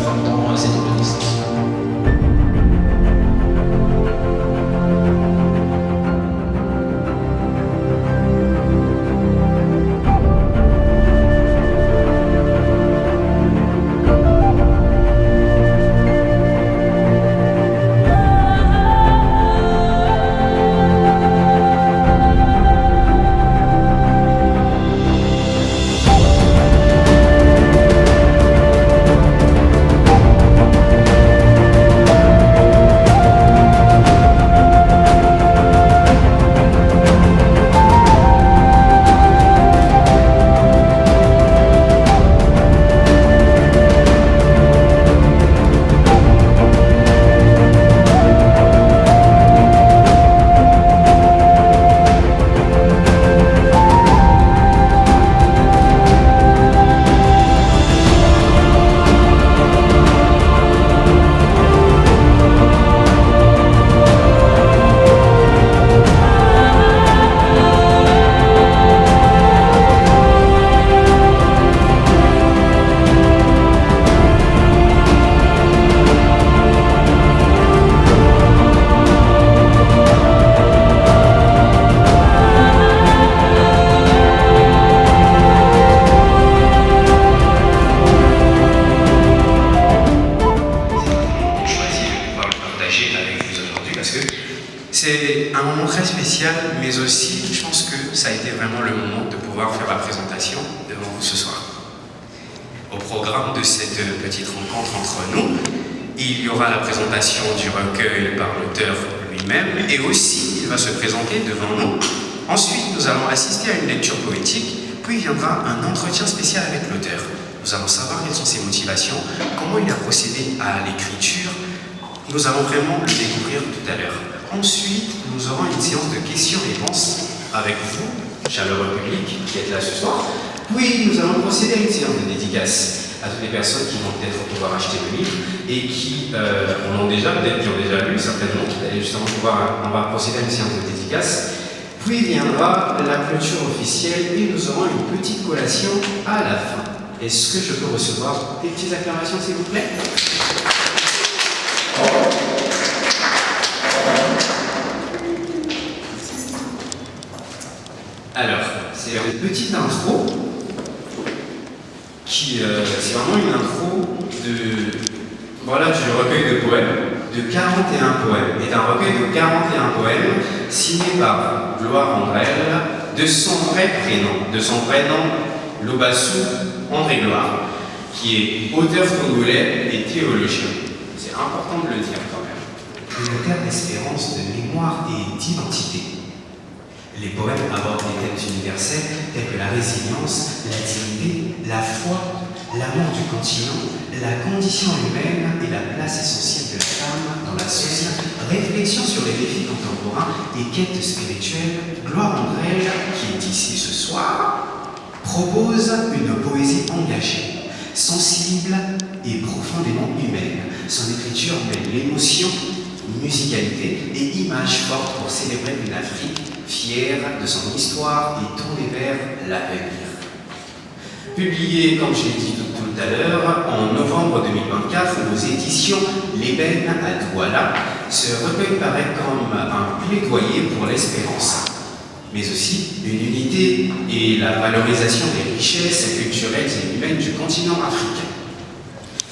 pendant cette distance. C'est un moment très spécial, mais aussi, je pense que ça a été vraiment le moment de pouvoir faire la présentation devant vous ce soir. Au programme de cette petite rencontre entre nous, il y aura la présentation du recueil par l'auteur lui-même, et aussi, il va se présenter devant nous. Ensuite, nous allons assister à une lecture poétique, puis viendra un entretien spécial avec l'auteur. Nous allons savoir quelles sont ses motivations, comment il a procédé à l'écriture. Nous allons vraiment le découvrir tout à l'heure. Ensuite, nous aurons une séance de questions-réponses avec vous, chaleureux public, qui êtes là ce soir. Puis, nous allons procéder à une séance de dédicace à toutes les personnes qui vont peut-être pouvoir acheter le livre et qui en ont déjà, peut-être qui ont déjà lu, certainement. Et justement, on va procéder à une séance de dédicace. Puis viendra la clôture officielle et nous aurons une petite collation à la fin. Est-ce que je peux recevoir des petites acclamations, s'il vous plaît ? Alors, c'est une petite intro qui c'est vraiment une intro du recueil de poèmes, de 41 poèmes, et d'un recueil de 41 poèmes signé par Gloire Andrel, de son vrai prénom, Lobassou André Gloire, qui est auteur congolais et théologien. C'est important de le dire quand même. Une terre d'espérance, de mémoire et d'identité. Les poèmes abordent des thèmes universels tels que la résilience, la dignité, la foi, l'amour du continent, la condition humaine et la place essentielle de la femme dans la société. Réflexion sur les défis contemporains et quêtes spirituelles, Gloire Andrel, qui est ici ce soir, propose une poésie engagée, sensible et profondément humaine. Son écriture mêle l'émotion, musicalité et images fortes pour célébrer une Afrique fière de son histoire et tournée vers l'avenir. Publié, comme je l'ai dit tout à l'heure, en novembre 2024 aux éditions L'Ébène à Douala, ce recueil paraît comme un plaidoyer pour l'espérance, mais aussi une unité et la valorisation des richesses culturelles et humaines du continent africain.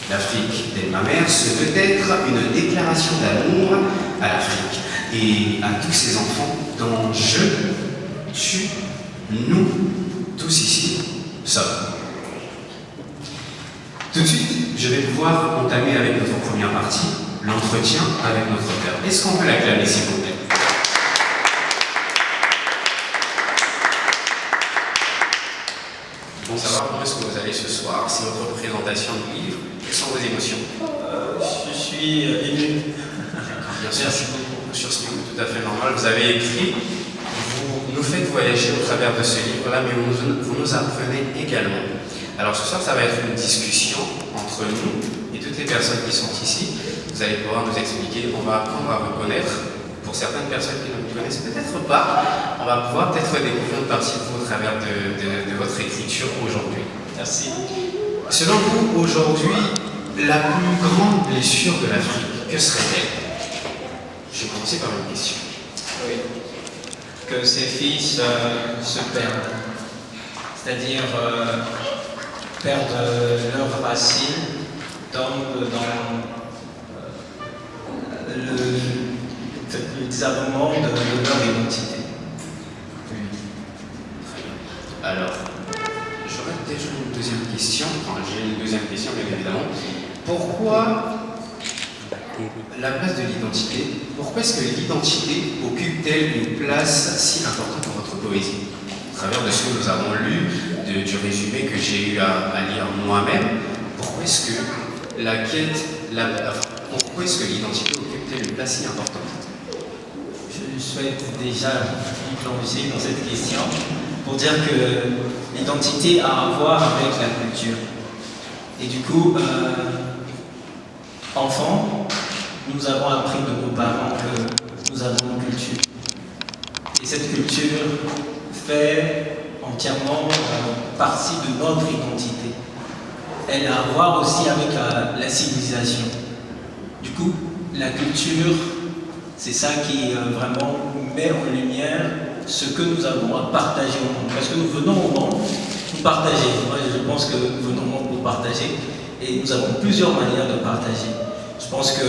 L'Afrique d'El Mamère se veut être une déclaration d'amour à l'Afrique et à tous ces enfants dont tu, nous, tous ici, sommes. Tout de suite, je vais pouvoir entamer avec notre première partie, l'entretien avec notre auteur. Est-ce qu'on peut l'acclamer, s'il vous plaît ? Bon, savoir comment est-ce que vous allez ce soir, c'est votre présentation du livre. Quelles sont vos émotions ? Je suis ému. Bien sûr, sur ce niveau tout à fait normal. Vous avez écrit, vous nous faites voyager au travers de ce livre-là, mais vous nous apprenez également. Alors ce soir, ça va être une discussion entre nous et toutes les personnes qui sont ici. Vous allez pouvoir nous expliquer, on va apprendre à vous connaître. Pour certaines personnes qui ne vous connaissent peut-être pas, on va pouvoir peut-être découvrir une partie de vous au travers de votre écriture aujourd'hui. Merci. Selon vous, aujourd'hui, La plus grande blessure de l'Afrique, que serait-elle? Je vais commencer par une question. Oui. Que ses fils se perdent. C'est-à-dire perdent leurs racines, tombent dans le désarmement de leur identité. Oui. Alors, j'aurais déjà une deuxième question. Enfin, j'ai une deuxième question, bien évidemment. Pourquoi la place de l'identité, pourquoi est-ce que l'identité occupe-t-elle une place si importante dans votre poésie? À travers de ce que nous avons lu, du résumé que j'ai eu à lire moi-même, pourquoi est-ce que pourquoi est-ce que l'identité occupe-t-elle une place si importante? Je souhaite déjà y plonger dans cette question pour dire que l'identité a à voir avec la culture. Et du coup, enfants, nous avons appris de nos parents que nous avons une culture. Et cette culture fait entièrement partie de notre identité. Elle a à voir aussi avec la civilisation. Du coup, la culture, c'est ça qui vraiment met en lumière ce que nous avons à partager au monde. Parce que nous venons au monde pour partager. Moi, je pense que nous venons au monde pour partager. Et nous avons plusieurs manières de partager. Je pense que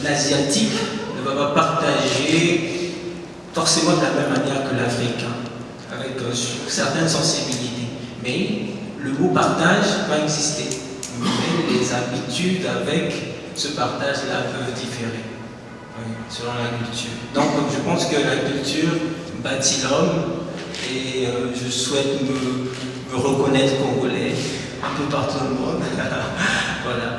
l'Asiatique ne va pas partager forcément de la même manière que l'Africain, avec certaines sensibilités. Mais le mot partage va exister. Mais les habitudes avec ce partage-là peuvent différer, oui, selon la culture. Donc je pense que la culture bâtit l'homme et je souhaite me reconnaître congolais un peu partout dans le monde. Voilà.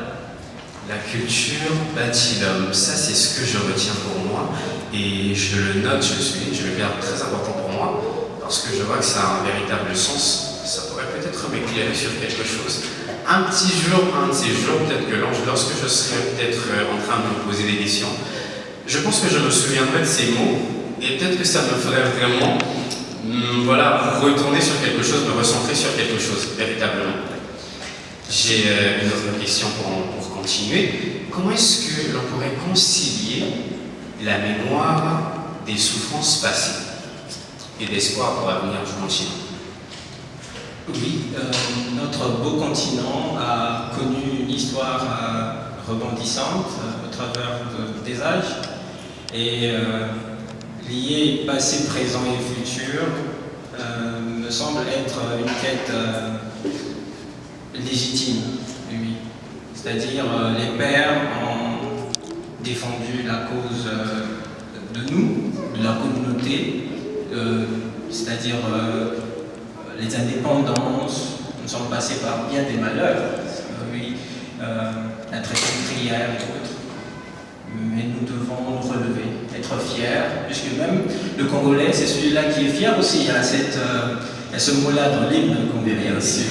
La culture bâtit l'homme, ça c'est ce que je retiens pour moi et je le note, je le garde très important pour moi parce que je vois que ça a un véritable sens. Ça pourrait peut-être m'éclairer sur quelque chose. Un petit jour, un de ces jours, peut-être que lorsque je serai peut-être en train de me poser des questions, je pense que je me souviendrai de ces mots et peut-être que ça me ferait vraiment retourner sur quelque chose, me recentrer sur quelque chose, véritablement. J'ai une autre question pour continuer. Comment est-ce que l'on pourrait concilier la mémoire des souffrances passées et l'espoir pour l'avenir du continent? Oui, notre beau continent a connu une histoire rebondissante au travers des âges et liée passé, présent et futur me semble être une quête légitime, oui. C'est-à-dire les pères ont défendu la cause de nous, de la communauté, c'est-à-dire les indépendances, nous sommes passés par bien des malheurs, oui, la très prière et autres. Mais nous devons nous relever, être fiers, puisque même le Congolais, c'est celui-là qui est fier aussi. Il y a ce mot-là dans l'hymne congolais aussi.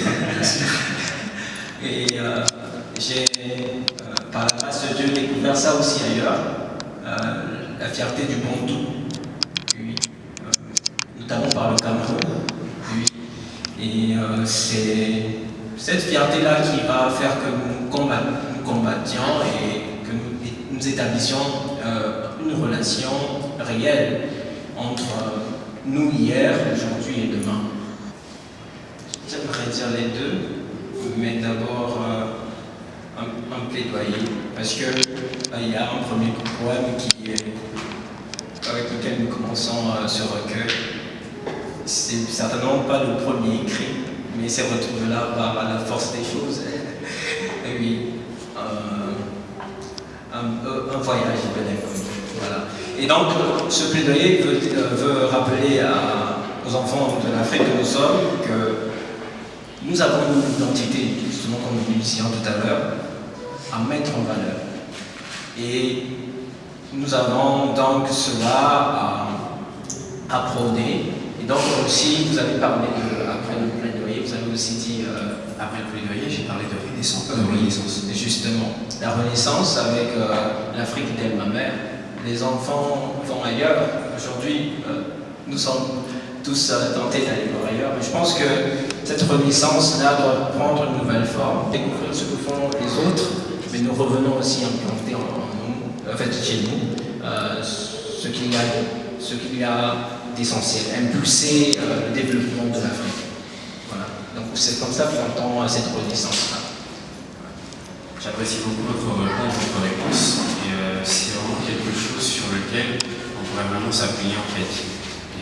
Et j'ai, par la grâce de Dieu, découvert ça aussi ailleurs, la fierté du Bantou, oui, notamment par le Cameroun. Oui. Et c'est cette fierté-là qui va faire que nous combattions et que nous établissions une relation réelle entre nous hier, aujourd'hui et demain. J'aimerais dire les deux, mais d'abord un plaidoyer, parce que il y a un premier poème avec lequel nous commençons ce recueil. C'est certainement pas le premier écrit, mais c'est retrouvé là par la force des choses. Et oui, un voyage de l'inconnu. Voilà. Et donc, ce plaidoyer veut rappeler aux enfants de l'Afrique que nous sommes que nous avons une identité, justement comme nous disions tout à l'heure, à mettre en valeur. Et nous avons donc cela à prôner. Et donc aussi, vous avez parlé après le plaidoyer, vous avez aussi dit... après le plaidoyer, j'ai parlé de renaissance. Renaissance, justement. La renaissance avec l'Afrique d'elle, ma mère. Les enfants vont ailleurs. Aujourd'hui, nous sommes tous tentés d'aller voir ailleurs. Mais je pense que cette renaissance-là doit prendre une nouvelle forme, découvrir ce que font les autres, mais nous revenons aussi implanter en nous, en fait chez nous, ce qu'il y a d'essentiel, impulser le développement de l'Afrique. Voilà. Donc c'est comme ça qu'on entend cette renaissance-là. J'apprécie beaucoup votre réponse, et c'est vraiment quelque chose sur lequel on pourrait vraiment s'appuyer en fait.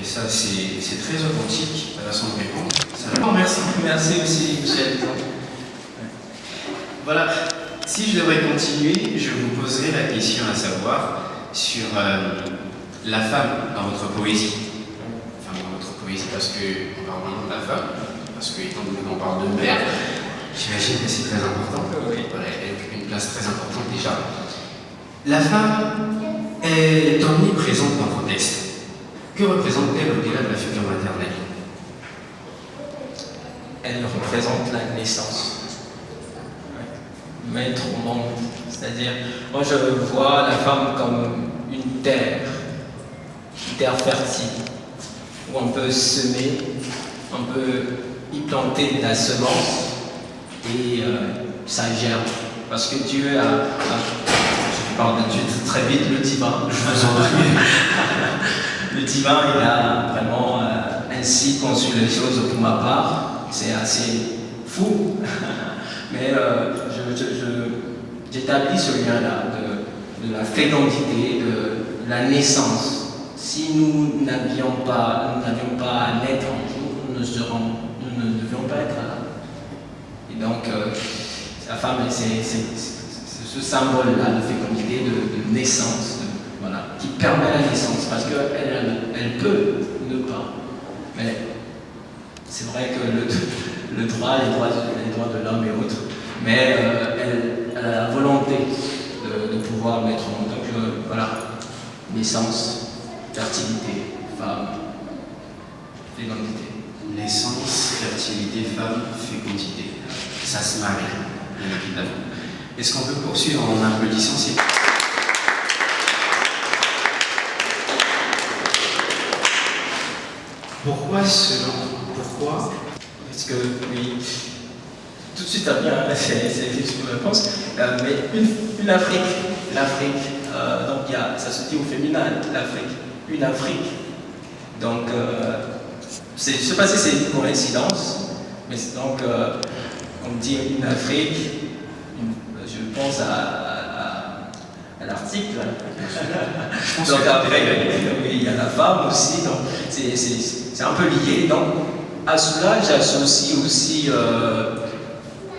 Et ça, c'est très authentique, la façon de répondre. Merci. Merci aussi, Michel. Voilà, si je devrais continuer, je vous poserai la question à savoir sur la femme dans votre poésie. Enfin, dans votre poésie, parce qu'on parle vraiment de la femme, parce que étant donné qu'on parle de mère, j'imagine que c'est très important. Oui. Voilà, elle occupe une place très importante déjà. La femme est omniprésente dans vos textes. Que représente-t-elle au-delà de la figure maternelle? Elle représente la naissance. Mettre au monde. C'est-à-dire, moi je vois la femme comme une terre fertile, où on peut semer, on peut y planter de la semence et ça germe. Parce que Dieu je parle de Dieu très vite, le divin, je vous en prie. Le divin, il a vraiment ainsi conçu les choses pour ma part. C'est assez fou, mais j'établis ce lien-là de la fécondité, de la naissance. Si nous n'avions pas à naître un jour, nous ne devions pas être là. Et donc, la femme, c'est ce symbole-là de fécondité, de naissance, voilà, qui permet la naissance, parce qu'elle peut ne pas. Mais c'est vrai que les droits de l'homme et autres, mais elle a la volonté de pouvoir mettre en monde. Donc voilà, naissance, fertilité, femme, fécondité. Naissance, fertilité, femme, fécondité. Ça se marie, bien évidemment. Est-ce qu'on peut poursuivre en applaudissant ces... Pourquoi Parce que, oui, tout de suite, ça vient, c'est juste une réponse, mais une Afrique, l'Afrique, donc ça se dit au féminin, l'Afrique, une Afrique. Donc, je ne sais pas si c'est une coïncidence, mais donc, on dit une Afrique, je pense à l'article. Donc après, oui, il y a la femme aussi, donc c'est un peu lié. Donc à cela, j'associe aussi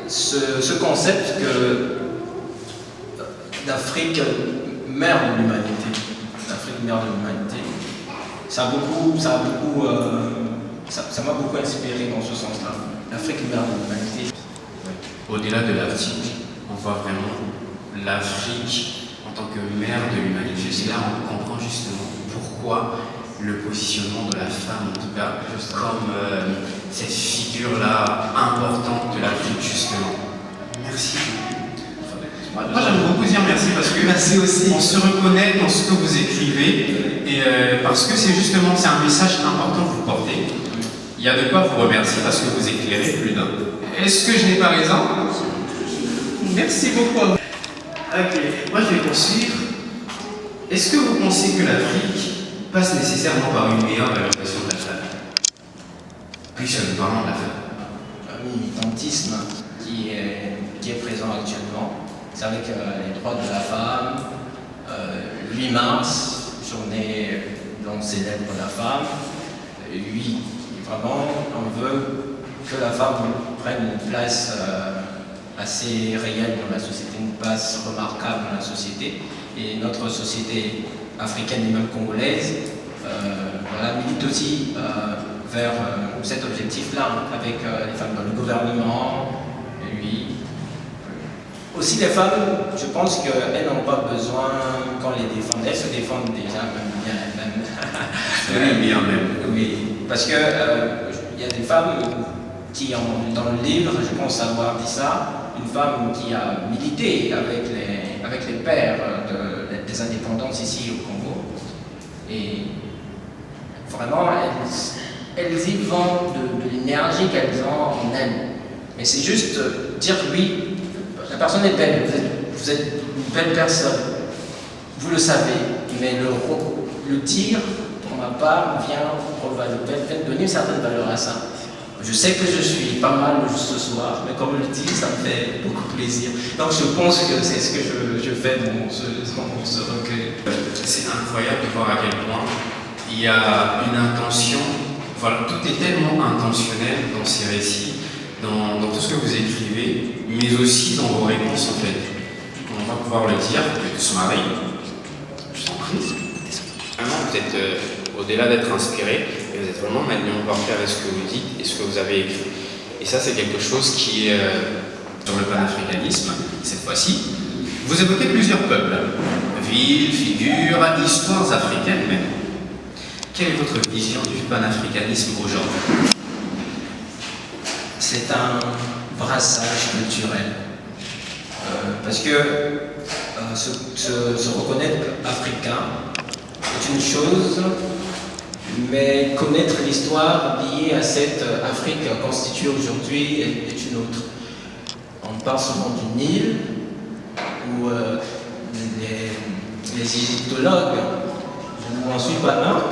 ce concept que l'Afrique mère de l'humanité. L'Afrique mère de l'humanité. Ça m'a beaucoup inspiré dans ce sens-là. L'Afrique mère de l'humanité. Au-delà de l'article, on voit vraiment l'Afrique en tant que mère de l'humanité. C'est là on comprend justement pourquoi le positionnement de la femme, en tout cas, comme cette figure-là importante de l'Afrique, justement. Merci. Moi, j'aime beaucoup dire merci parce que merci aussi. On se reconnaît dans ce que vous écrivez et parce que c'est un message important que vous portez. Il y a de quoi vous remercier parce que vous éclairez plus d'un. Est-ce que je n'ai pas raison? Merci beaucoup. Ok, moi je vais poursuivre. Est-ce que vous pensez que l'Afrique passe nécessairement par une meilleure valorisation de la femme? Puis nous parlons de la femme. Un militantisme qui est présent actuellement. C'est avec les droits de la femme, 8 mars, journée dont on célèbre la femme. Oui, vraiment, on veut que la femme prenne une place assez réelle dans la société, une place remarquable dans la société. Et notre société africaine et même congolaise milite aussi vers cet objectif-là, avec les femmes dans le gouvernement. Et oui. Aussi les femmes, je pense qu'elles n'ont pas besoin qu'on les défende. Elles se défendent déjà même bien elles-mêmes. Oui, bien même. Oui, parce que il y a des femmes qui ont, dans le livre, je pense avoir dit ça, une femme qui a milité avec les pères des indépendances ici au Congo. Et vraiment, elles y vont de l'énergie qu'elles ont en elles. Mais c'est juste dire oui, la personne est belle, vous êtes une belle personne, vous le savez, mais le dire, pour ma part, vient donner une certaine valeur à ça. Je sais que je suis pas mal ce soir, mais comme je le dis, ça me fait beaucoup plaisir. Donc je pense que c'est ce que je fais dans ce recueil. C'est incroyable de voir à quel point il y a une intention, voilà, tout est tellement intentionnel dans ces récits, dans tout ce que vous écrivez, mais aussi dans vos réponses en fait. On va pouvoir le dire, que son mari, je t'en prie. Vraiment, vous êtes au-delà d'être inspiré, et vous êtes vraiment maintenant porté avec ce que vous dites et ce que vous avez écrit. Et ça, c'est quelque chose qui est sur le panafricanisme, cette fois-ci. Vous évoquez plusieurs peuples, villes, figures, histoires africaines même. Quelle est votre vision du panafricanisme aujourd'hui? C'est un brassage culturel. Parce que se reconnaître africain est une chose, mais connaître l'histoire liée à cette Afrique constituée aujourd'hui est une autre. On parle souvent du Nil, où les égyptologues, je n'en suis pas un,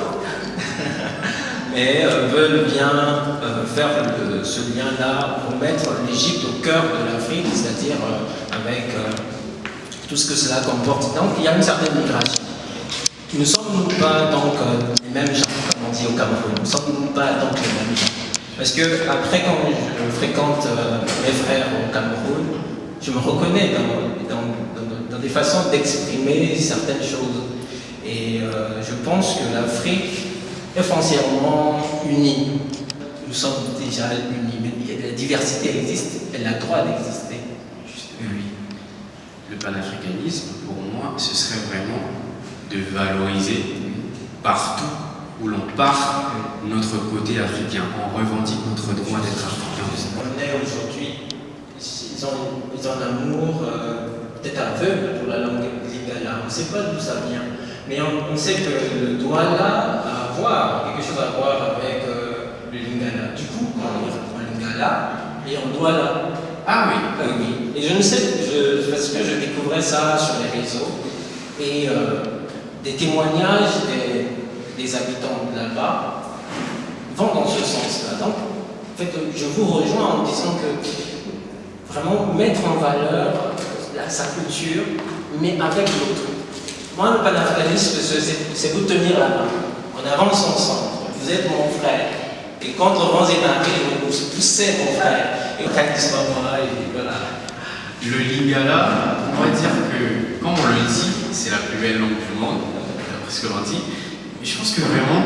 mais veulent bien faire ce lien-là pour mettre l'Égypte au cœur de l'Afrique, c'est-à-dire avec tout ce que cela comporte. Donc il y a une certaine migration. Nous ne sommes pas donc les mêmes gens, comme on dit au Cameroun. Nous ne sommes pas donc les mêmes gens. Parce que après, quand je fréquente mes frères au Cameroun, je me reconnais dans des façons d'exprimer certaines choses. Et je pense que l'Afrique est foncièrement unie. Nous sommes déjà unis, mais la diversité existe, elle a le droit d'exister. Oui. Le panafricanisme, pour moi, ce serait vraiment de valoriser partout où l'on part notre côté africain. On revendique notre droit d'être africain. On est aujourd'hui, ils ont un amour peut-être aveugle pour la langue lingala. On ne sait pas d'où ça vient. Mais on sait que le Douala a à voir, quelque chose à voir avec le Lingala. Du coup, on est en Lingala et en Douala. Ah oui. Oui. Et je ne sais, parce que je découvrais ça sur les réseaux, et des témoignages des habitants de là-bas vont dans ce sens-là. Donc, en fait, je vous rejoins en disant que vraiment mettre en valeur sa culture, mais avec l'autre. Moi, le panafricanisme, c'est vous tenir la main. On avance ensemble. Vous êtes mon frère. Et quand Laurent Zénaré, vous poussez mon frère. Et quand il soit moi, et voilà. Le lingala, on va dire que, comme on le dit, c'est la plus belle langue du monde, d'après ce que l'on dit. Mais je pense que vraiment,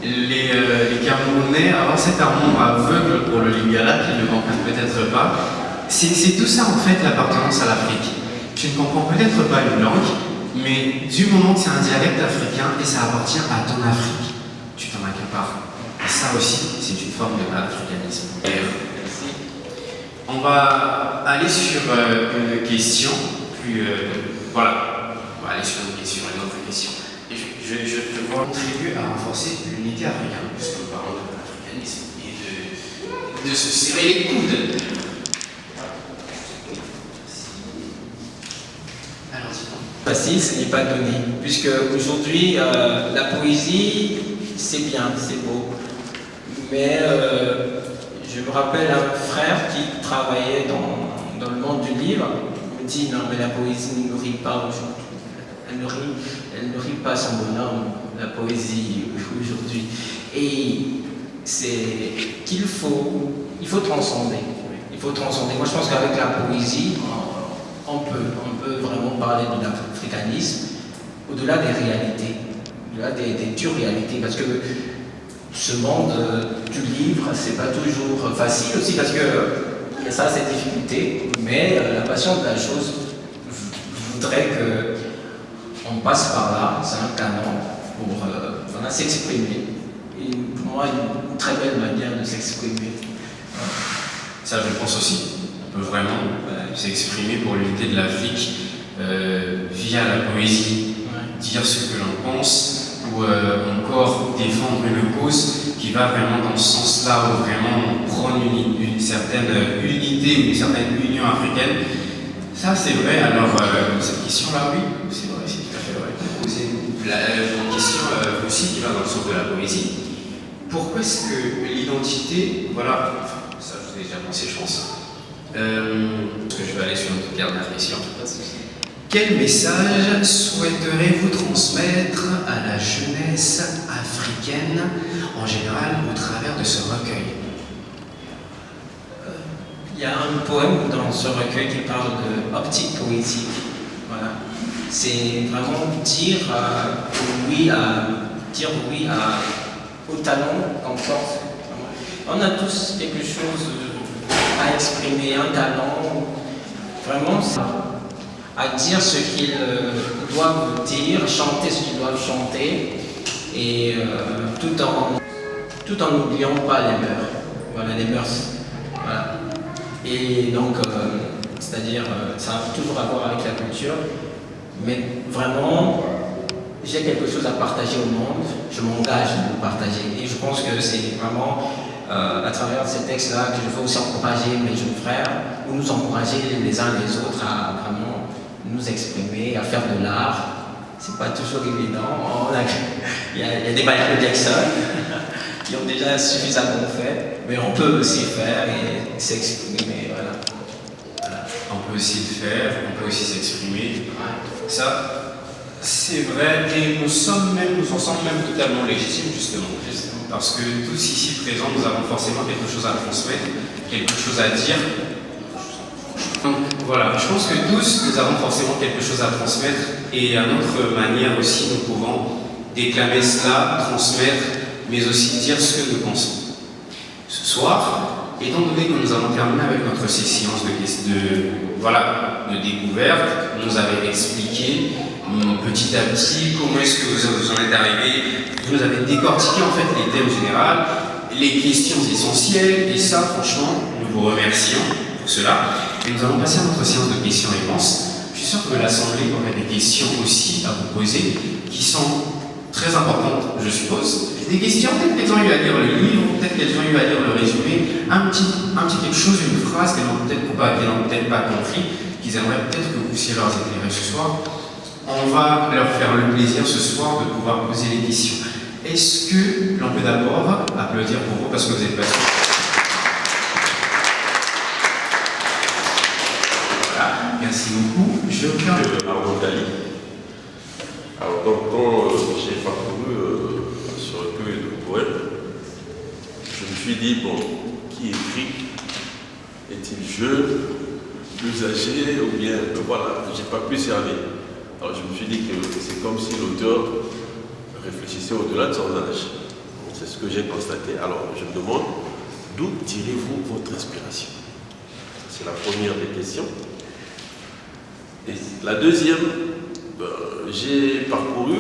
les Camerounais, avoir cet amour aveugle pour le lingala, qu'ils ne comprennent peut-être pas, c'est tout ça en fait l'appartenance à l'Afrique. Tu ne comprends peut-être pas une langue, mais du moment que c'est un dialecte africain et ça appartient à ton Afrique, tu t'en accapares. Et ça aussi, c'est une forme de panafricanisme. Merci. On va aller sur une question plus. Voilà, on va aller sur une question, une autre question. Et je veux contribuer à renforcer l'unité africaine, puisque nous parlons de l'africanisme et de se serrer les coudes. Facile, ce n'est pas donné, puisque aujourd'hui, la poésie, c'est bien, c'est beau. Mais je me rappelle un frère qui travaillait dans le monde du livre, il me dit non, mais la poésie ne nourrit pas aujourd'hui. Elle ne nourrit pas son bonhomme, la poésie aujourd'hui. Et c'est qu'il faut transcender. Il faut transcender. Moi, je pense qu'avec la poésie, on peut vraiment parler de l'africanisme au-delà des réalités, au-delà des dures réalités, parce que ce monde du livre, c'est pas toujours facile aussi, parce que il y a ça, cette difficulté, mais la passion de la chose voudrait qu'on passe par là, c'est un canon pour voilà, s'exprimer. Et pour moi, une très belle manière de s'exprimer. Ça, je pense aussi. On peut vraiment s'exprimer pour l'unité de l'Afrique via la poésie, dire ce que l'on pense, ou ou encore défendre une cause qui va vraiment dans ce sens-là, où vraiment on prône une certaine unité ou une certaine union africaine. Ça c'est vrai, alors cette question-là, oui, c'est vrai, c'est tout à fait vrai. C'est une question aussi qui va dans le sens de la poésie. Pourquoi est-ce que l'identité, voilà, ça je vous ai déjà pensé je pense, parce que je vais aller sur notre dernière question. Quel message souhaiterez-vous transmettre à la jeunesse africaine en général au travers de ce recueil? Il y a un poème dans ce recueil qui parle de optique poétique. Voilà. C'est vraiment dire oui au talent qu'on porte. On a tous quelque chose à exprimer, un talent, vraiment à dire ce qu'ils doivent dire, chanter ce qu'ils doivent chanter, et tout en n'oubliant pas les mœurs. Voilà, les mœurs. Voilà. Et donc, c'est-à-dire, ça a toujours à voir avec la culture, mais vraiment, j'ai quelque chose à partager au monde, je m'engage à le partager. Et je pense que c'est vraiment à travers ces textes-là que je veux aussi encourager mes jeunes frères, ou nous encourager les uns les autres à vraiment nous exprimer, à faire de l'art. C'est pas toujours évident. Il y a des Michael Jackson qui ont déjà suffisamment fait, mais on peut aussi faire et s'exprimer. Voilà. On peut aussi le faire, on peut aussi s'exprimer. Ça, c'est vrai, et nous en sommes même totalement légitimes, justement. Parce que tous ici présents, nous avons forcément quelque chose à transmettre, quelque chose à dire. Donc voilà, je pense que tous, nous avons forcément quelque chose à transmettre, et à notre manière aussi, nous pouvons déclamer cela, transmettre, mais aussi dire ce que nous pensons. Ce soir, étant donné que nous avons terminé avec notre séance de découverte, vous nous avez expliqué petit à petit comment est-ce que vous en êtes arrivé, vous nous avez décortiqué en fait les thèmes généraux, les questions essentielles, et ça franchement, nous vous remercions pour cela. Et nous allons passer à notre séance de questions-réponses. Je suis sûr que l'Assemblée aurait des questions aussi à vous poser, qui sont très importantes, je suppose. Des questions, peut-être qu'elles ont eu à lire le livre, peut-être qu'elles ont eu à lire le résumé, un petit quelque chose, une phrase qu'elles n'ont peut-être pas compris, qu'ils aimeraient peut-être que vous puissiez leur éclairer ce soir. On va leur faire le plaisir ce soir de pouvoir poser les questions. Est-ce que l'on peut d'abord applaudir pour vous parce que vous êtes passé? Voilà, merci beaucoup. Je Arnaud Dali. Alors, donc, quand j'ai parcouru ce recueil de poèmes, je me suis dit, bon, qui écrit? Est-il jeune, plus âgé, ou bien, voilà, j'ai pas pu cerner. Alors, je me suis dit que c'est comme si l'auteur réfléchissait au-delà de son âge. C'est ce que j'ai constaté. Alors, je me demande, d'où tirez-vous votre inspiration? C'est la première des questions. Et la deuxième, j'ai parcouru,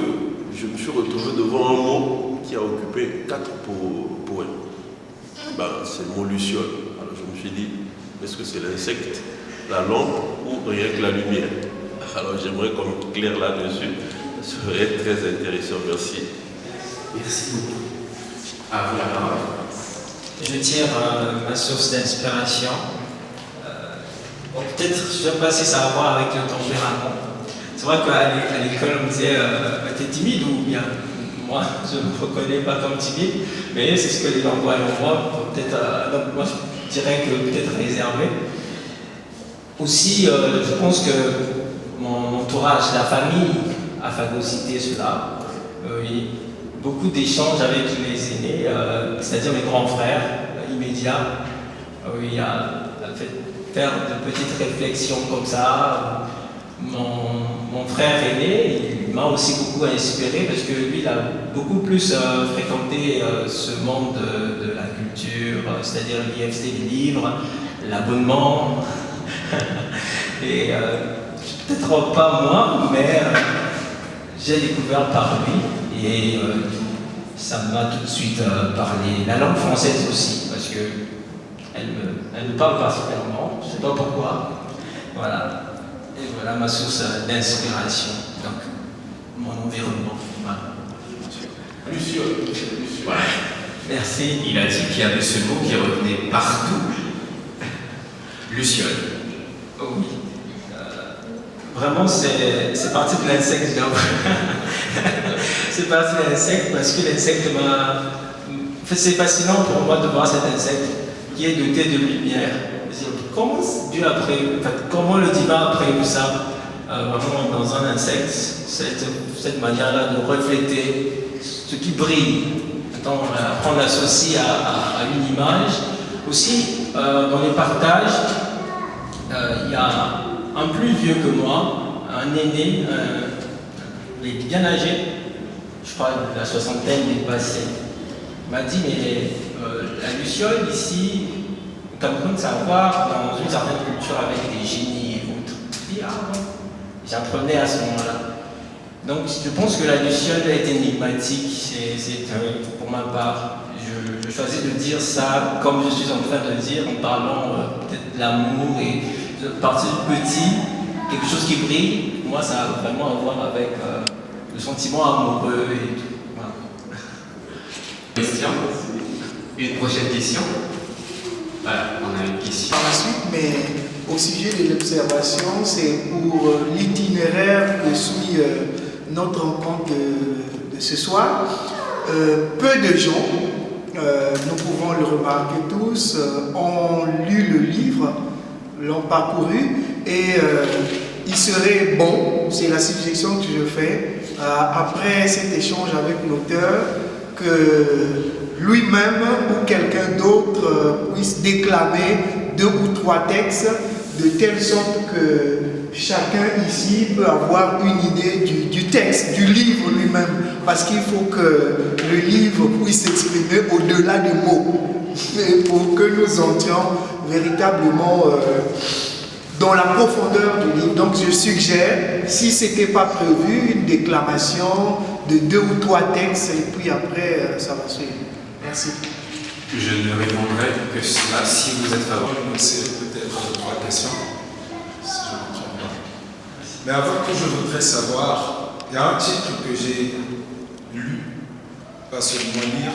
je me suis retrouvé devant un mot qui a occupé 4 poèmes. C'est le mot luciole. Alors je me suis dit, est-ce que c'est l'insecte, la lampe ou rien que la lumière? Alors j'aimerais qu'on m'éclaire là-dessus. Ça serait très intéressant. Merci. Merci beaucoup. À vous la parole. Je tire ma source d'inspiration. Peut-être, je ne sais pas si ça a à voir avec le tempérament. C'est vrai qu'à l'école, on me disait t'es timide ou bien? Moi, je ne me reconnais pas comme timide, mais c'est ce que les gens voient en moi. Peut-être, moi, je dirais que peut-être réservé. Aussi, je pense que mon entourage, la famille, a phagocyté cela. Beaucoup d'échanges avec les aînés, c'est-à-dire mes grands frères immédiats. Il a fait faire de petites réflexions comme ça. Mon frère aîné, il m'a aussi beaucoup inspiré parce que lui, il a beaucoup plus fréquenté ce monde de la culture, c'est-à-dire l'IFC, les livres, l'abonnement. Et peut-être pas moi, mais j'ai découvert par lui et ça m'a tout de suite parlé. La langue française aussi, parce que elle me parle particulièrement, je ne sais pas pourquoi. Voilà. Et voilà ma source d'inspiration, donc mon environnement. Voilà. Luciole. Voilà. Merci. Il a dit qu'il y avait ce mot qui revenait partout. Luciole. Oh oui. Vraiment, c'est parti de l'insecte. C'est parti de l'insecte parce que l'insecte m'a... C'est fascinant pour moi de voir cet insecte qui est doté de lumière. Comment Dieu a prévu, comment le divin a prévu ça vraiment dans un insecte, cette manière-là de refléter ce qui brille. On l'associe à une image. Aussi, dans les partages, il y a un plus vieux que moi, un aîné, il est bien âgé, je crois de la soixantaine, il est passé. Il m'a dit, mais la luciole ici, au Cameroun, ça a à voir dans une certaine culture avec des génies et autres. Je dis, ah bon, j'apprenais à ce moment-là. Donc je pense que la luciole est énigmatique, c'est pour ma part. Je choisis de dire ça comme je suis en train de dire, en parlant peut-être de l'amour et de partir petit, quelque chose qui brille. Moi, ça a vraiment à voir avec le sentiment amoureux et tout. Voilà. Question. Une prochaine question. Voilà, on a une question. Par la suite, mais au sujet de l'observation, c'est pour l'itinéraire que suit notre rencontre de ce soir. Peu de gens, nous pouvons le remarquer tous, ont lu le livre, l'ont parcouru et il serait bon, c'est la suggestion que je fais, après cet échange avec l'auteur, que lui-même ou quelqu'un d'autre puisse déclamer 2 ou 3 textes de telle sorte que chacun ici peut avoir une idée du texte, du livre lui-même, parce qu'il faut que le livre puisse s'exprimer au-delà des mots, pour que nous entrions véritablement dans la profondeur du livre. Donc je suggère, si ce n'était pas prévu, une déclamation de 2 ou 3 textes, et puis après ça va suivre. Merci. Je ne répondrai que cela si vous êtes favorable. C'est peut-être 3 questions, si je ne me trompe pas. Mais avant tout, je voudrais savoir, il y a un titre que j'ai lu, pas seulement lire,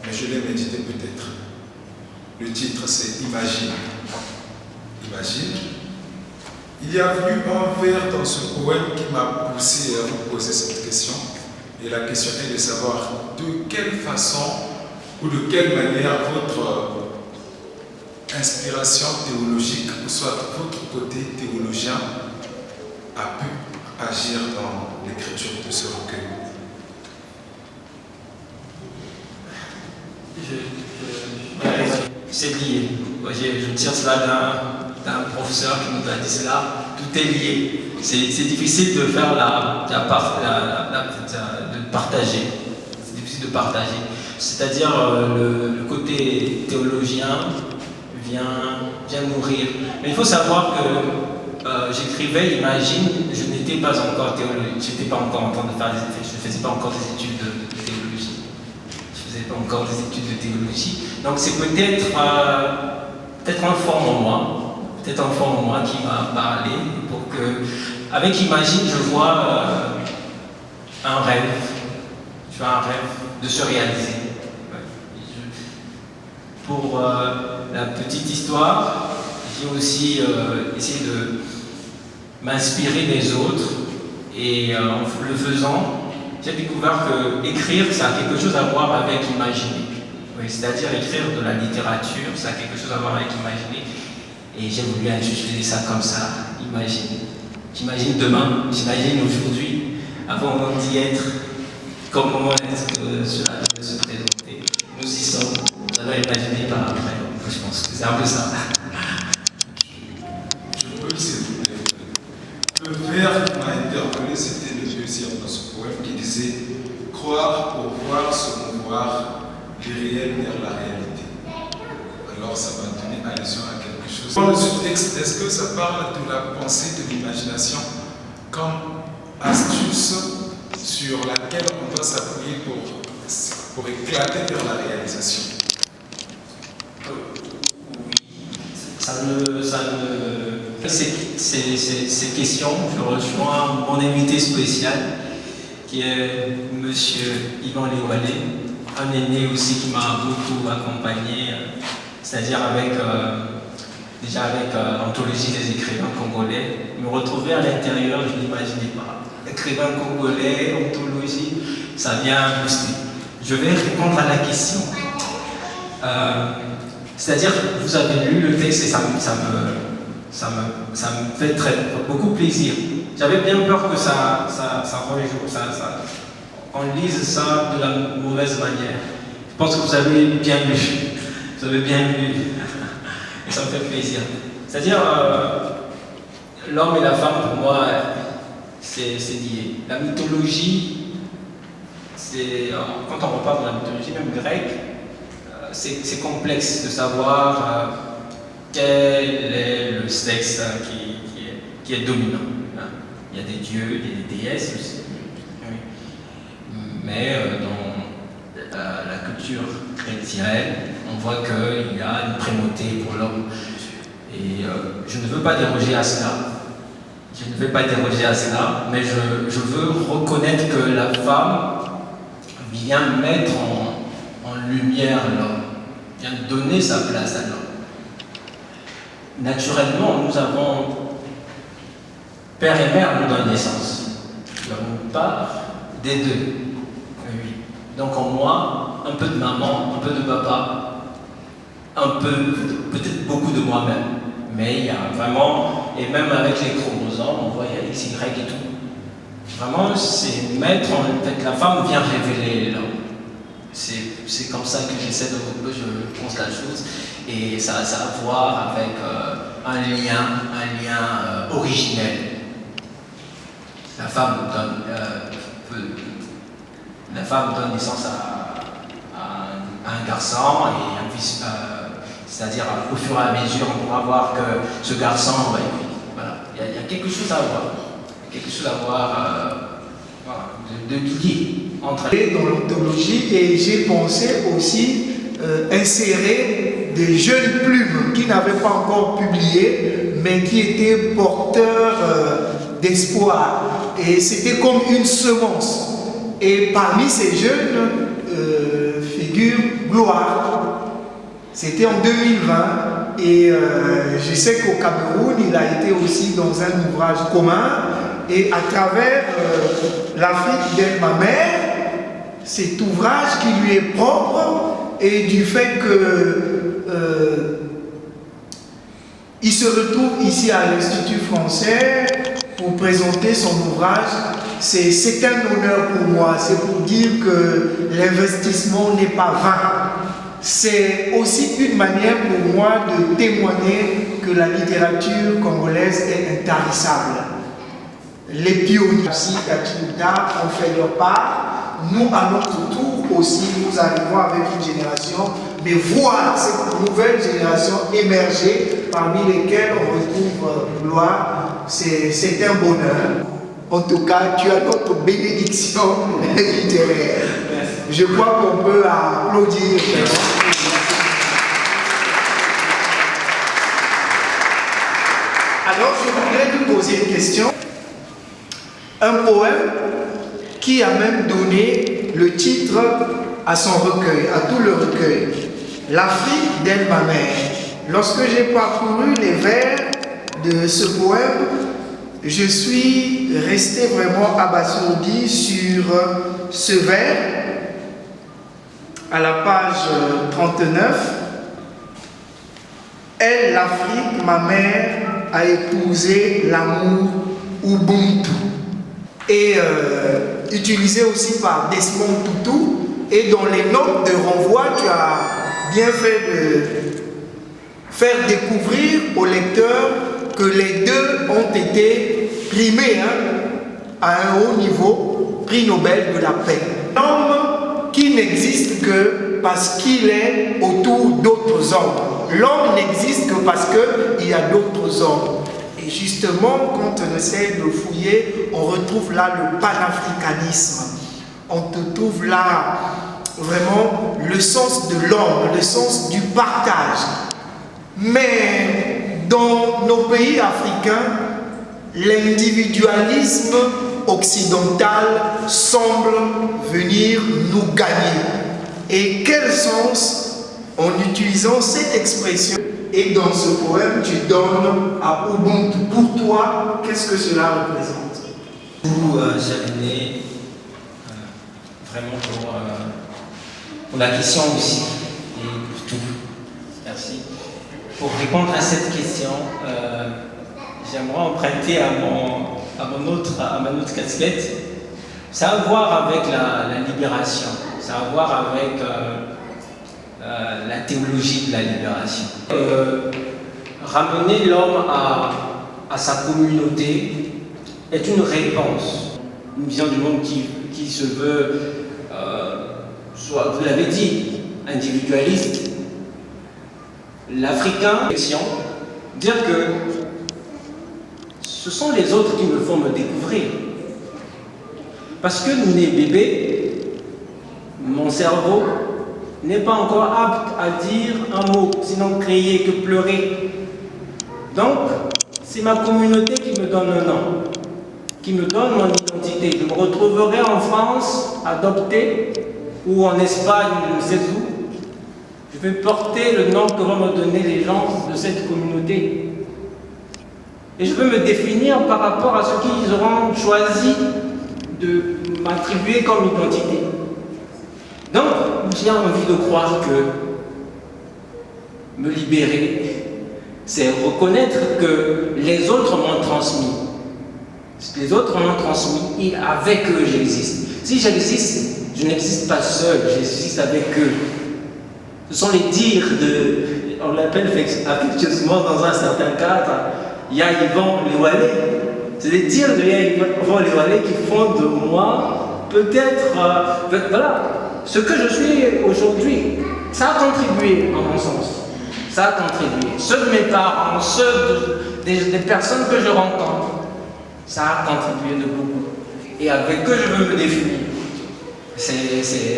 mais je l'ai médité peut-être. Le titre c'est Imagine. Imagine. Il y a eu un vers dans ce poème qui m'a poussé à vous poser cette question. Et la question est de savoir de quelle façon ou de quelle manière votre inspiration théologique, ou soit votre côté théologien, a pu agir dans l'écriture de ce recueil. C'est lié. Je tire cela d'un professeur qui nous a dit cela. Tout est lié. C'est difficile de faire de partager. C'est difficile de partager. C'est-à-dire le côté théologien vient nourrir. Mais il faut savoir que j'écrivais, imagine, je n'étais pas encore théologien, je n'étais pas encore en train de faire je ne faisais pas encore des études de théologie. Je ne faisais pas encore des études de théologie. Donc c'est peut-être un forme en moi, qui m'a parlé pour que, avec Imagine, je vois un rêve. Je vois un rêve de se réaliser. Pour la petite histoire, j'ai aussi essayé de m'inspirer des autres et en le faisant, j'ai découvert que écrire, ça a quelque chose à voir avec imaginer. Oui, c'est-à-dire écrire de la littérature, ça a quelque chose à voir avec imaginer. Et j'ai voulu intituler ça comme ça, imagine. J'imagine demain, j'imagine aujourd'hui, avant d'y être, comment est-ce que cela va se présenter. Nous y sommes, nous allons imaginer par après. Je pense que c'est un peu ça. Je peux, s'il vous plaît. Le vers qui m'a interpellé, c'était le deuxième dans ce poème qui disait « Croire pour voir se mouvoir, l'irréel vers la réalité ». Alors ça m'a donné allusion à quelque chose. Dans ce texte, est-ce que ça parle de la pensée, de l'imagination comme astuce sur laquelle on doit s'appuyer pour éclater vers la réalisation? Ces questions, je rejoins mon invité spécial qui est Monsieur Yvan Léwalé, un aîné aussi qui m'a beaucoup accompagné, c'est-à-dire avec l'anthologie des écrivains congolais. Me retrouver à l'intérieur, je n'imaginais pas. Écrivain congolais, anthologie, ça vient booster. Je vais répondre à la question. C'est-à-dire, vous avez lu le texte et ça me fait beaucoup plaisir. J'avais bien peur que on lise ça de la mauvaise manière. Je pense que vous avez bien lu. Vous avez bien lu. Et ça me fait plaisir. C'est-à-dire, l'homme et la femme, pour moi, c'est lié. La mythologie, quand on reparle de la mythologie, même grecque, c'est complexe de savoir quel est le sexe qui est dominant. Il y a des dieux, il y a des déesses aussi. Mais dans la culture chrétienne, on voit qu'il y a une primauté pour l'homme. Et je ne veux pas déroger à cela. Je ne vais pas déroger à cela, mais je veux reconnaître que la femme vient mettre en lumière l'homme, vient donner sa place à l'homme. Naturellement, nous avons père et mère nous donnent naissance. Nous avons part des deux. Oui. Donc en moi, un peu de maman, un peu de papa, un peu, peut-être beaucoup de moi-même. Mais il y a vraiment, et même avec les chromosomes, on voit il y a XY et tout. Vraiment, c'est mettre en fait, la femme vient révéler l'homme. C'est comme ça que j'essaie je pense la chose. Et ça a à voir avec un lien originel. La femme donne naissance à un garçon et c'est-à-dire au fur et à mesure on pourra voir que ce garçon, voilà, il y a quelque chose à voir, de lié entre dans l'anthologie, et j'ai pensé aussi insérer des jeunes plumes qui n'avaient pas encore publié mais qui étaient porteurs d'espoir, et c'était comme une semence. Et parmi ces jeunes figure Gloire. C'était en 2020 et je sais qu'au Cameroun, il a été aussi dans un ouvrage commun, et à travers l'Afrique d'être ma mère, cet ouvrage qui lui est propre, et du fait que il se retrouve ici à l'Institut français pour présenter son ouvrage, c'est un honneur pour moi. C'est pour dire que l'investissement n'est pas vain. C'est aussi une manière pour moi de témoigner que la littérature congolaise est intarissable. Les pionniers aussi ont fait leur part. Nous, à notre tour aussi, nous arrivons avec une génération, mais voir cette nouvelle génération émerger, parmi lesquelles on retrouve Gloire, c'est un bonheur. En tout cas, tu as notre bénédiction littéraire. Je crois qu'on peut applaudir. Alors, je voudrais lui poser une question. Un poème qui a même donné le titre à son recueil, à tout le recueil. L'Afrique d'El ma mère. Lorsque j'ai parcouru les vers de ce poème, je suis resté vraiment abasourdi sur ce vers à la page 39. Elle, l'Afrique, ma mère, a épousé l'amour Ubuntu. Et utilisé aussi par Desmond Tutu. Et dans les notes de renvoi, tu as bien fait de faire découvrir au lecteur que les deux ont été primés à un haut niveau, prix Nobel de la paix. L'homme qui n'existe que parce qu'il est autour d'autres hommes. L'homme n'existe que parce qu'il y a d'autres hommes. Et justement, quand on essaie de fouiller, on retrouve là le panafricanisme. On te trouve là vraiment le sens de l'homme, le sens du partage. Mais dans nos pays africains, l'individualisme occidentale semble venir nous gagner. Et quel sens, en utilisant cette expression, et dans ce poème, tu donnes à Ubuntu. Pour toi, qu'est-ce que cela représente? Vous, Jaliné, vraiment pour la question aussi, et pour tout. Merci. Pour répondre à cette question, j'aimerais emprunter à ma autre casquette. Ça a à voir avec la libération, ça a à voir avec la théologie de la libération. Ramener l'homme à sa communauté est une réponse, une vision du monde qui se veut, soit, vous l'avez dit, individualiste. L'Africain, dire que ce sont les autres qui me font me découvrir. Parce que né bébé, mon cerveau n'est pas encore apte à dire un mot, sinon crier que pleurer. Donc, c'est ma communauté qui me donne un nom, qui me donne mon identité. Je me retrouverai en France, adopté, ou en Espagne, je ne sais où. Je vais porter le nom que vont me donner les gens de cette communauté. Et je veux me définir par rapport à ce qu'ils auront choisi de m'attribuer comme identité. Donc, j'ai envie de croire que me libérer, c'est reconnaître que les autres m'ont transmis. Les autres m'ont transmis et avec eux j'existe. Si j'existe, je n'existe pas seul, j'existe avec eux. Ce sont les dires on l'appelle affectueusement dans un certain cadre, Yvan Lewalé. C'est les dires de Yvan Lewalé qui font de moi peut-être, voilà, ce que je suis aujourd'hui. Ça a contribué, en mon sens. Ça a contribué. Ceux de mes parents, ceux des personnes que je rencontre, ça a contribué de beaucoup. Et avec eux, je veux me définir.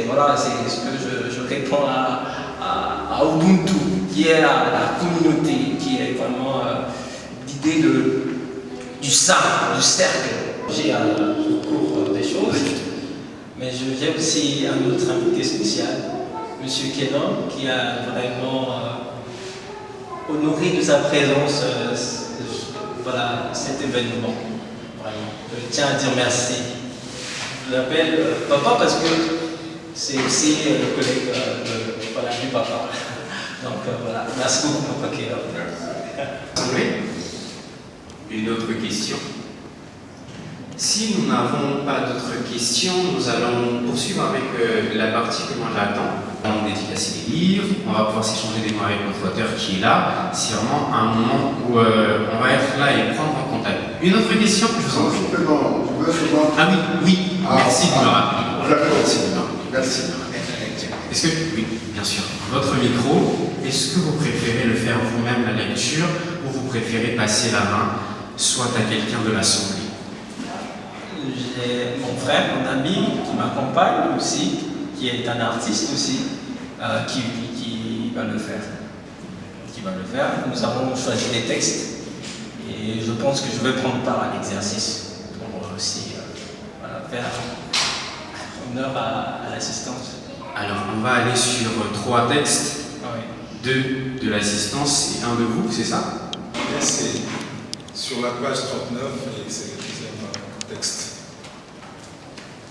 Voilà, c'est ce que je réponds à Ubuntu, qui est la communauté, qui est vraiment l'idée du cercle. J'ai au cours des choses, mais j'ai aussi un autre invité spécial, M. Kenan, qui a vraiment honoré de sa présence voilà, cet événement. Vraiment. Je tiens à dire merci. Je l'appelle papa parce que c'est aussi le collègue du papa. Donc voilà, merci beaucoup papa Kenan. Une autre question. Si nous n'avons pas d'autres questions, nous allons poursuivre avec la partie que moi j'attends. On va dédicacer les livres, on va pouvoir s'échanger des mots avec notre auteur qui est là. C'est vraiment un moment où on va être là et prendre en contact. Une autre question, je vous en prie. Ah oui, merci de me rappeler. Merci. Est-ce que, oui, bien sûr, votre micro, est-ce que vous préférez le faire vous-même la lecture ou vous préférez passer la main soit à quelqu'un de l'Assemblée? J'ai mon frère, mon ami qui m'accompagne aussi, qui est un artiste aussi, qui va le faire. Nous avons choisi des textes et je pense que je vais prendre part à l'exercice pour aussi faire honneur à l'assistance. Alors, on va aller sur 3 textes, 2 de l'assistance et 1 de vous, c'est ça? C'est sur la page 39 et c'est le deuxième texte.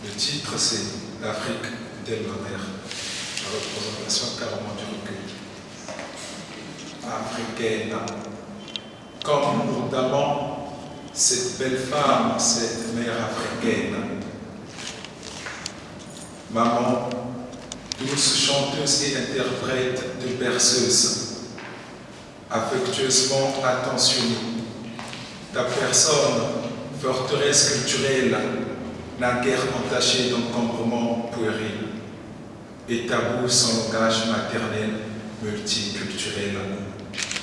Le titre, c'est l'Afrique d'elle-même, la représentation carrément du recueil. Africaine. Comme notamment cette belle femme, cette mère africaine. Maman, douce chanteuse et interprète de berceuse, affectueusement attentionnée. Ta personne, forteresse culturelle, naguère entachée d'encombrements puérils, et tabou sans langage maternel multiculturel,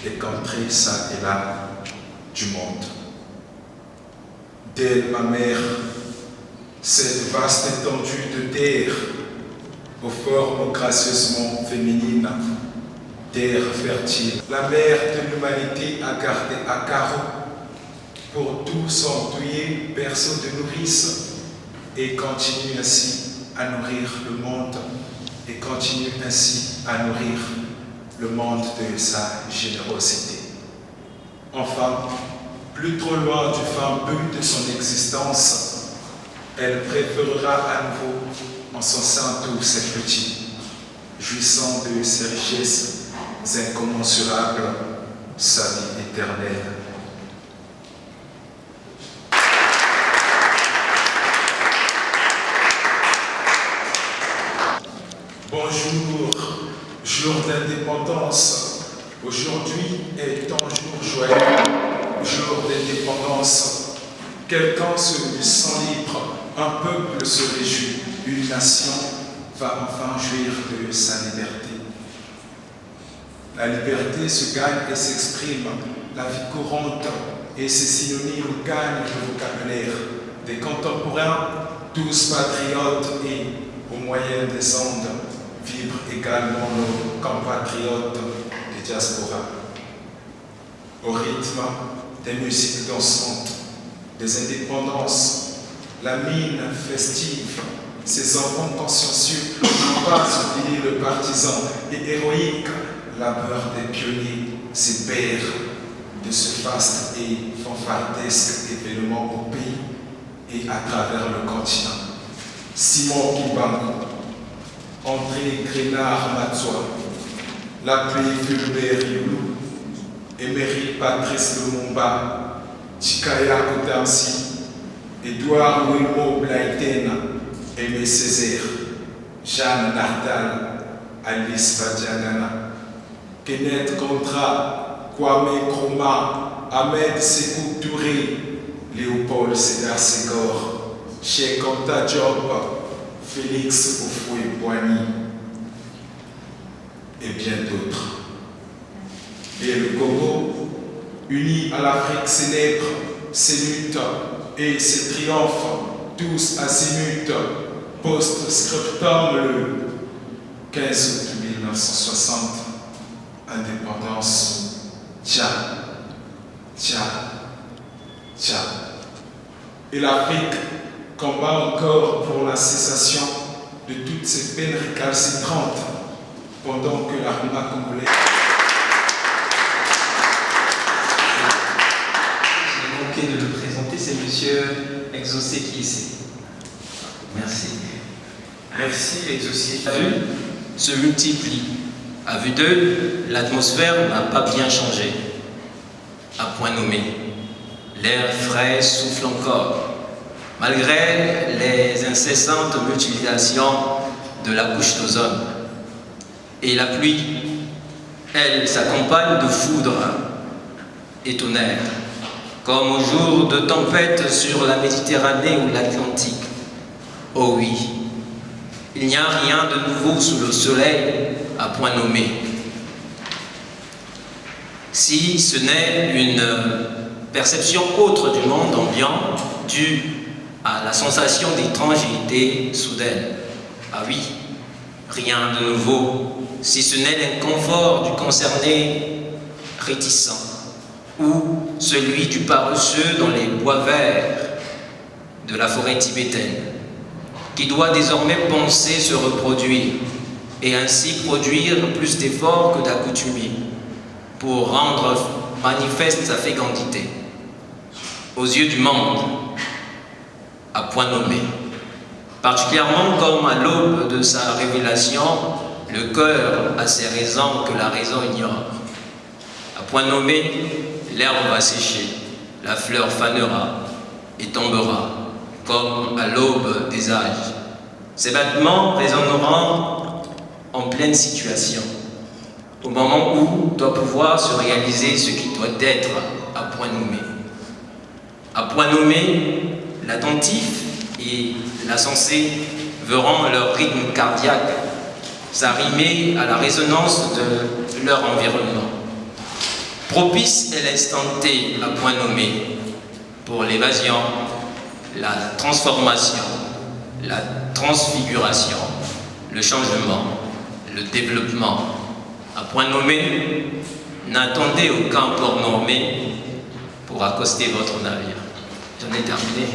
écantré ça et là du monde. D'elle, ma mère, cette vaste étendue de terre, aux formes gracieusement féminines, terre fertile, la mère de l'humanité a gardé à carreau pour tout s'endouiller, berceau de nourrice, et continue ainsi à nourrir le monde et continue ainsi à nourrir le monde de sa générosité. Enfin, plus trop loin du fin but de son existence, elle préférera à nouveau en son sein tous ses petits, jouissant de ses richesses incommensurables, sa vie éternelle. Bonjour, jour d'indépendance. Aujourd'hui est un jour joyeux, jour d'indépendance. Quelqu'un se sent libre, un peuple se réjouit, une nation va enfin jouir de sa liberté. La liberté se gagne et s'exprime, la vie courante et ses synonymes gagnent le vocabulaire des contemporains, tous patriotes et, au moyen des ondes, vibrent également nos compatriotes des diasporas. Au rythme des musiques dansantes, des indépendances, la mine festive, ces enfants consciencieux n'ont pas oublié le partisan et héroïque labeur des pionniers, ces pères de ce vaste et fanfardesque événement au pays et à travers le continent. Simon Kimbangu, André Grenard-Matsoa, l'appelé Fulbert Youlou, Emery Patrice Lumumba, Chikaya Kotamsi, Édouard Wilmo Blaiten, Aimé Césaire, Jeanne Nardal, Alice Badianana, Kenneth Contra, Kwame Nkrumah, Ahmed Sékou Touré, Léopold Sédar Senghor, Cheikh Anta Diop, Félix Houphouët-Boigny et bien d'autres. Et le Congo, uni à l'Afrique, célèbre ses luttes et ses triomphes, tous azimuts, post-scriptum le 15 août 1960, indépendance, tcha, tcha, tcha. Et l'Afrique combat encore pour la cessation de toutes ces peines récalcitrantes, pendant que l'armée congolaise... J'ai manqué de le présenter, c'est M. Exaucé qui est ici. Merci. Merci, Exaucé. La vue se multiplie. À vue d'œil, l'atmosphère n'a pas bien changé. À point nommé, l'air frais souffle encore, malgré les incessantes mutilations de la couche d'ozone. Et la pluie, elle s'accompagne de foudre et tonnerre, comme au jour de tempête sur la Méditerranée ou l'Atlantique. Oh oui, il n'y a rien de nouveau sous le soleil à point nommé. Si ce n'est une perception autre du monde ambiant due à la sensation d'étrangeté soudaine. Ah oui, rien de nouveau, si ce n'est l'inconfort du concerné réticent ou celui du paresseux dans les bois verts de la forêt tibétaine, qui doit désormais penser se reproduire et ainsi produire plus d'efforts que d'accoutumée pour rendre manifeste sa fécondité aux yeux du monde, à point nommé. Particulièrement comme à l'aube de sa révélation, le cœur a ses raisons que la raison ignore. À point nommé, l'herbe va sécher, la fleur fanera et tombera, comme à l'aube des âges. Ces battements résonneront en pleine situation, au moment où doit pouvoir se réaliser ce qui doit être à point nommé. À point nommé, l'attentif et l'insensé verront leur rythme cardiaque s'arrimer à la résonance de leur environnement. Propice est l'instant T à point nommé pour l'évasion, la transformation, la transfiguration, le changement, le développement. À point nommé, n'attendez aucun port normé pour accoster votre navire. J'en ai terminé.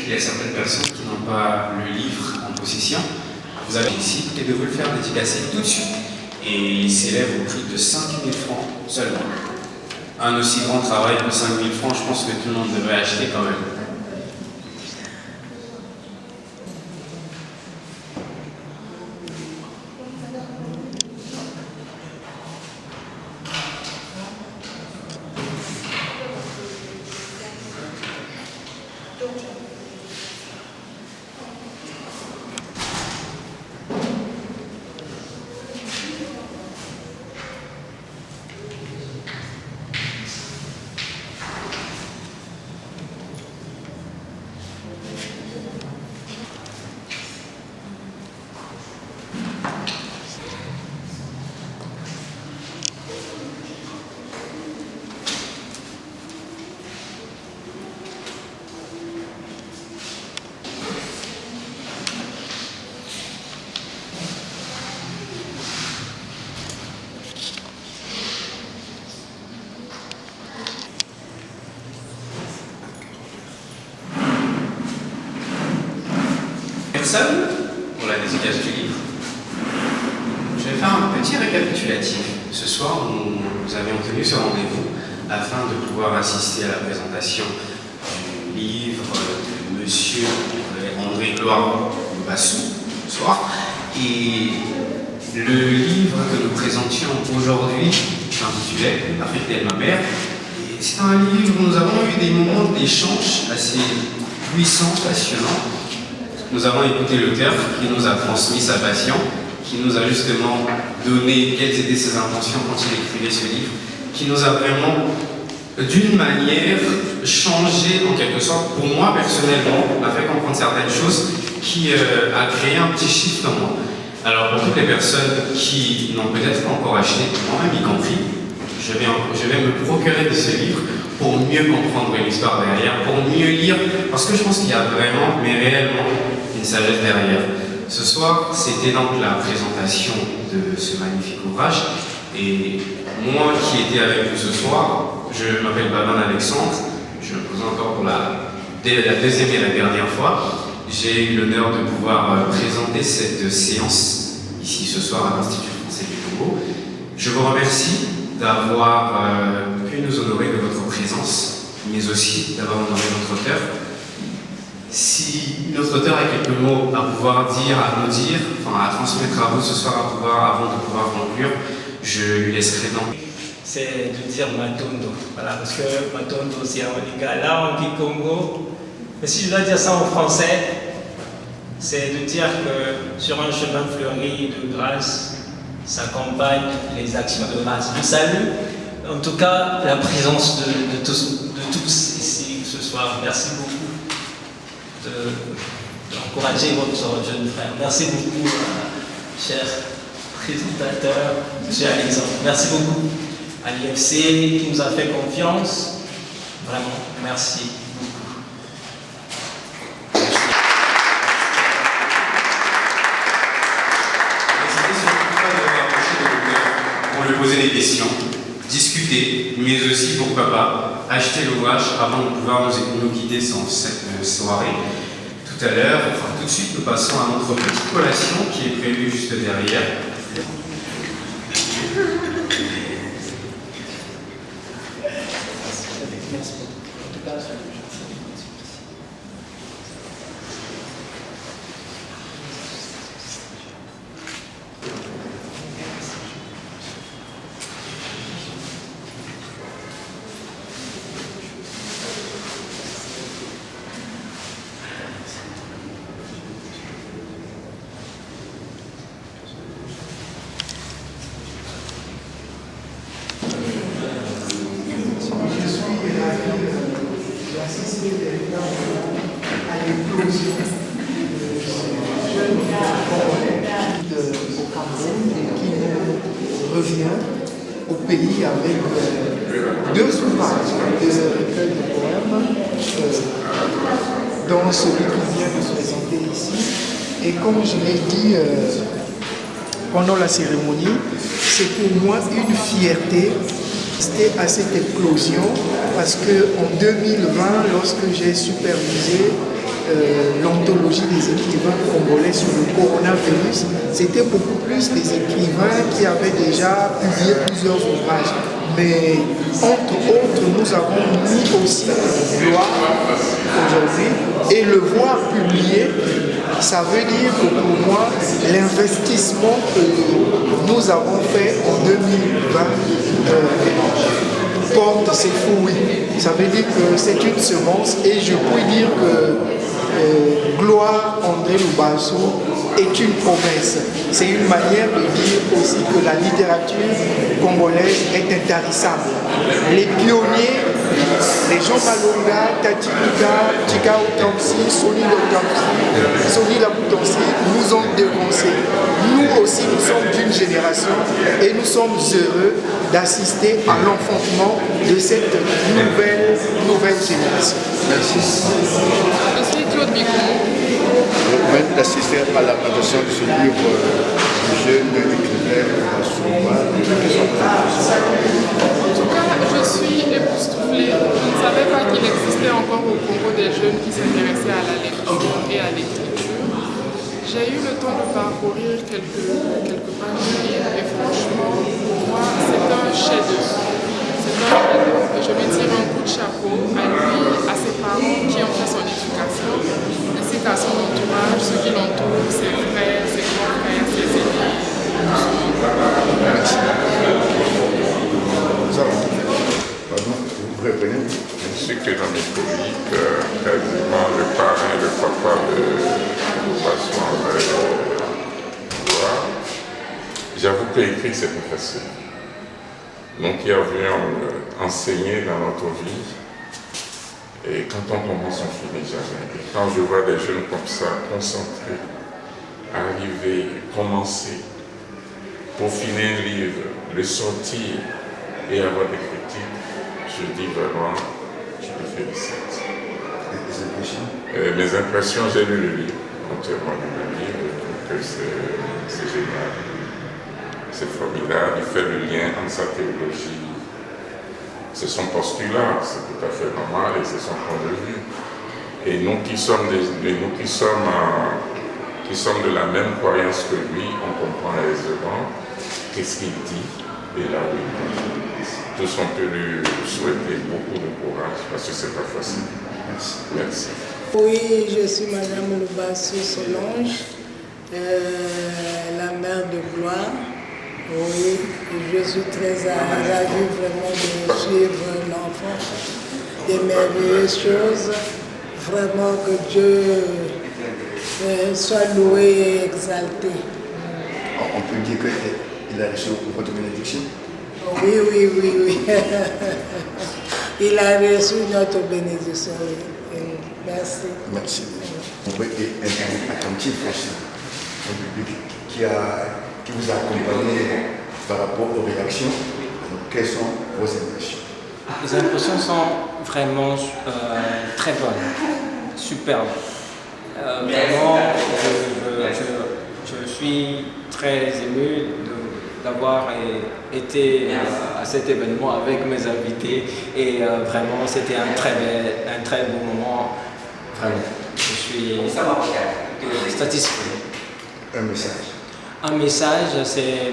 qu'il y a certaines personnes qui n'ont pas le livre en possession. Vous avez ici et de vous le faire dédicacer tout de suite. Et il s'élève au prix de 5 000 francs seulement. Un aussi grand travail que 5 000 francs, je pense que tout le monde devrait acheter quand même. Personne pour la dédicace du livre. Je vais faire un petit récapitulatif. Ce soir, nous avions tenu ce rendez-vous afin de pouvoir assister à la présentation du livre de Monsieur André Gloire Bassou ce soir. Et le livre que nous présentions aujourd'hui s'intitulait L'Afrique d'elle, ma mère. C'est un livre où nous avons eu des moments d'échange assez puissants, passionnants. Nous avons écouté l'auteur qui nous a transmis sa passion, qui nous a justement donné quelles étaient ses intentions quand il écrivait ce livre, qui nous a vraiment, d'une manière, changé en quelque sorte, pour moi personnellement, m'a fait comprendre certaines choses, qui a créé un petit shift en moi. Alors pour toutes les personnes qui n'ont peut-être pas encore acheté, moi-même y compris, je vais me procurer de ce livre pour mieux comprendre l'histoire derrière, pour mieux lire, parce que je pense qu'il y a vraiment, mais réellement, une sagesse derrière. Ce soir, c'était donc la présentation de ce magnifique ouvrage, et moi qui étais avec vous ce soir, je m'appelle Baban Alexandre, je me présente encore pour la deuxième et la dernière fois. J'ai eu l'honneur de pouvoir présenter cette séance ici ce soir à l'Institut français du Congo. Je vous remercie d'avoir pu nous honorer de votre présence, mais aussi d'avoir honoré notre auteur. Si notre auteur a quelques mots à pouvoir dire, à nous dire, enfin à transmettre à vous ce soir, avant de pouvoir conclure, je lui laisserai donc. C'est de dire Matondo, voilà, parce que Matondo c'est un lingala en Kikongo. Mais si je dois dire ça en français, c'est de dire que sur un chemin fleuri de grâce s'accompagnent les actions de grâce. Je salue en tout cas la présence de tous ici ce soir. Merci beaucoup d'encourager votre jeune frère. Merci beaucoup, cher présentateur, M. Alexandre. Merci beaucoup à l'IFC qui nous a fait confiance. Vraiment, merci beaucoup. Pour lui poser des questions, discuter, mais aussi, pourquoi pas, acheter l'ouvrage avant de pouvoir nous guider dans cette soirée. Tout à l'heure, enfin tout de suite, nous passons à notre petite collation qui est prévue juste derrière. Revient au pays avec deux ouvrages de recueils de poèmes, dont celui qui vient de se présenter ici. Et comme je l'ai dit pendant la cérémonie, c'est pour moi une fierté à cette éclosion, parce qu'en 2020, lorsque j'ai supervisé l'anthologie des écrivains congolais sur le coronavirus, c'était beaucoup plus des écrivains qui avaient déjà publié plusieurs ouvrages. Mais entre autres, nous avons mis aussi Gloire aujourd'hui, et le voir publié, ça veut dire que pour moi, l'investissement que nous avons fait en 2020 porte ses fruits. Ça veut dire que c'est une semence, et je puis dire que Gloire André Lubasso est une promesse. C'est une manière de dire aussi que la littérature congolaise est intarissable. Les pionniers, les Jean Malonga, Tati Kuka, Tika Otamsi, Soni Laboutansi, nous ont dévancés. Nous aussi, nous sommes d'une génération et nous sommes heureux d'assister à l'enfantement de cette nouvelle génération. Merci. Je suis Claude Bicon. Je viens d'assister à la présentation de ce livre du jeune écrivain Souma. En tout cas, je suis époustouflée. Je ne savais pas qu'il existait encore au Congo des jeunes qui s'intéressaient à la lecture et à l'écriture. J'ai eu le temps de parcourir quelques pages du livre et franchement, pour moi, c'est un chef-d'œuvre. Et je lui tire un coup de chapeau à lui, à ses parents qui ont fait son éducation, ainsi qu'à son entourage, ceux qui l'entourent, ses frères, ses grands-frères, ses aînés, Merci. Pardon, vous reprenez? Je sais que dans mes chroniques, quasiment le parrain et le papa de Passion Gloire, j'avoue que écrire c'est pas facile. Donc il y avait enseigné dans notre vie, et quand on commence, on finit jamais. Et quand je vois des jeunes comme ça, concentrés, arriver, commencer, peaufiner un livre, le sortir et avoir des critiques, je dis vraiment, je me félicite. Mes impressions, j'ai lu le livre, entièrement lu le livre, que c'est génial. C'est formidable, il fait le lien entre sa théologie, c'est son postulat, c'est tout à fait normal et c'est son point de vue. Et nous qui sommes de la même croyance que lui, on comprend aisément qu'est-ce qu'il dit et là où il dit. Tous on peut lui souhaiter beaucoup de courage parce que c'est pas facile. Merci. Oui, je suis Madame Lubasso Solange, la mère de Gloire. Oui, je suis très ravie vraiment de suivre l'enfant, des merveilleuses choses. Vraiment que Dieu soit loué et exalté. On peut dire qu'il a reçu votre bénédiction? Oui. Il a reçu notre bénédiction. Oui. Merci. Merci. On peut être attentif aussi au public qui vous a accompagné par rapport aux réactions. Alors, quelles sont vos impressions? Les impressions sont vraiment très bonnes, superbes. Vraiment, je suis très ému d'avoir été à cet événement avec mes invités et vraiment c'était un très beau moment. Vraiment, je suis satisfait. Un message. Un message, c'est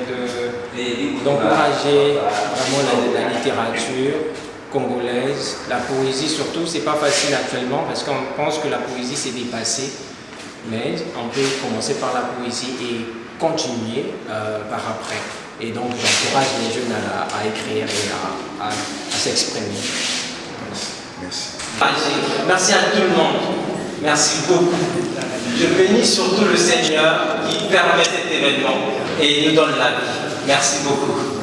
d'encourager vraiment la littérature congolaise, la poésie surtout. C'est pas facile actuellement parce qu'on pense que la poésie s'est dépassée, mais on peut commencer par la poésie et continuer par après. Et donc j'encourage les jeunes à écrire et à s'exprimer. Merci. Merci à tout le monde. Merci beaucoup. Je bénis surtout le Seigneur qui permet cet événement et nous donne la vie. Merci beaucoup.